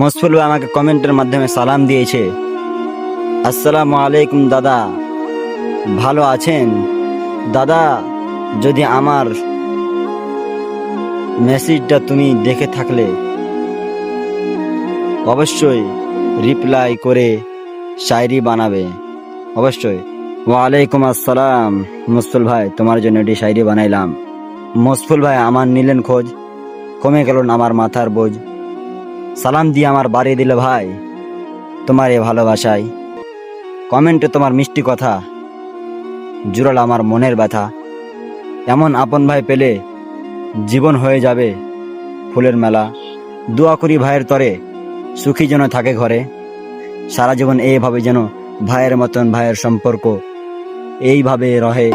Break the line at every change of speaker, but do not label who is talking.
মসফুল ভাই আমাকে কমেন্টের মাধ্যমে সালাম দিয়েছে। আসসালামু আলাইকুম দাদা, ভালো আছেন? দাদা, যদি আমার মেসেজটা তুমি দেখে থাকলে অবশ্যই রিপ্লাই করে শায়রি বানাবে, অবশ্যই। ওয়ালাইকুম আসসালাম মসফুল ভাই, তোমার জন্য এটি শায়রি বানাইলাম। মসফুল ভাই আমার নিলেন খোঁজ, কমে গেল না আমার মাথার বোঝ। সালাম দিয়ে আমার বাড়িয়ে দিলে ভাই তোমার এ ভালোবাসায়। কমেন্টে তোমার মিষ্টি কথা জুড়াল আমার মনের ব্যথা। এমন আপন ভাই পেলে জীবন হয়ে যাবে ফুলের মেলা। দোয়া করি ভাইয়ের তরে সুখী যেন থাকে ঘরে, সারা জীবন এইভাবে যেন ভাইয়ের মতন ভাইয়ের সম্পর্ক এইভাবে রহে।